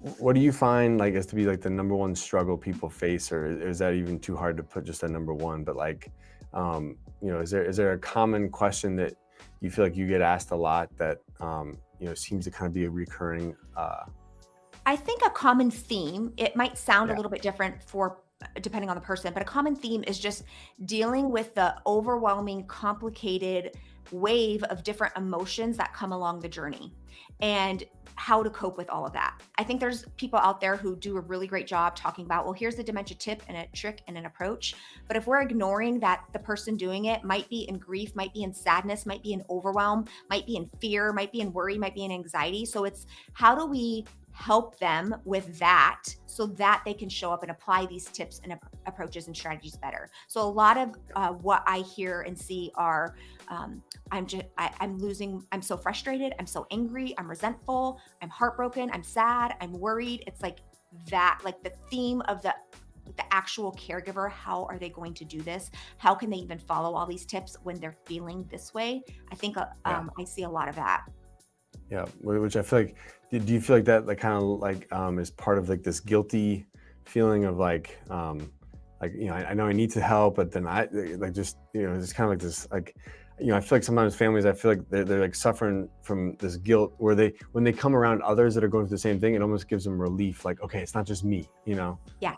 what do you find like as to be like the number one struggle people face, or is that even too hard to put just a number one? But like, is there a common question that you feel like you get asked a lot that seems to kind of be a recurring? I think a common theme, it might sound a Yeah, little bit different for depending on the person, but a common theme is just dealing with the overwhelming, complicated wave of different emotions that come along the journey and how to cope with all of that. I think there's people out there who do a really great job talking about, well, here's the dementia tip and a trick and an approach. But if we're ignoring that the person doing it might be in grief, might be in sadness, might be in overwhelm, might be in fear, might be in worry, might be in anxiety. So it's how do we help them with that so that they can show up and apply these tips and approaches and strategies better. So a lot of what I hear and see are I'm losing, I'm so frustrated, I'm so angry, I'm resentful, I'm heartbroken, I'm sad, I'm worried. It's like that, like the theme of the actual caregiver. How are they going to do this? How can they even follow all these tips when they're feeling this way? I think yeah, I see a lot of that. yeah. Which I feel like, do you feel like that like kind of like is part of like this guilty feeling of like I know I need to help, but then I like just it's kind of like this like I feel like sometimes families, I feel like they're like suffering from this guilt where they when they come around others that are going through the same thing, it almost gives them relief, like, okay, it's not just me. Yeah.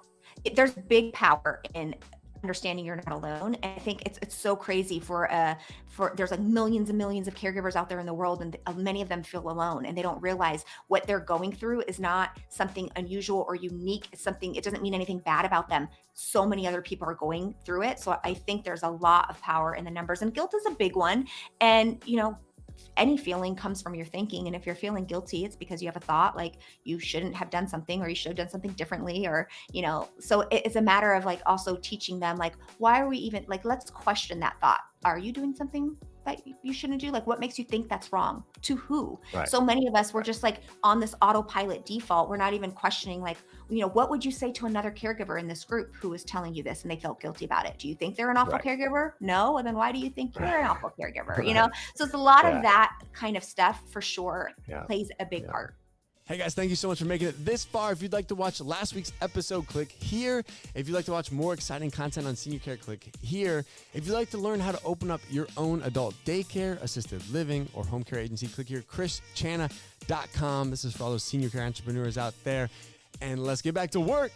There's big power in understanding you're not alone. And I think it's so crazy for there's like millions and millions of caregivers out there in the world, and many of them feel alone, and they don't realize what they're going through is not something unusual or unique. It's something, it doesn't mean anything bad about them. So many other people are going through it. So I think there's a lot of power in the numbers, and guilt is a big one. And any feeling comes from your thinking. And if you're feeling guilty, it's because you have a thought like you shouldn't have done something, or you should have done something differently, or, so it's a matter of like also teaching them, like, why are we even like, let's question that thought. Are you doing something that you shouldn't do? Like, what makes you think that's wrong? To who? Right, So many of us, we're right. just like on this autopilot default. We're not even questioning, like, what would you say to another caregiver in this group who is telling you this and they felt guilty about it? Do you think they're an awful Right. caregiver? No. And then why do you think you're an awful caregiver? Right. So it's a lot of Yeah. that kind of stuff for sure Yeah. plays a big Yeah. part. Hey guys, thank you so much for making it this far. If you'd like to watch last week's episode, click here. If you'd like to watch more exciting content on senior care, click here. If you'd like to learn how to open up your own adult daycare, assisted living, or home care agency, click here, krischanna.com. This is for all those senior care entrepreneurs out there. And let's get back to work.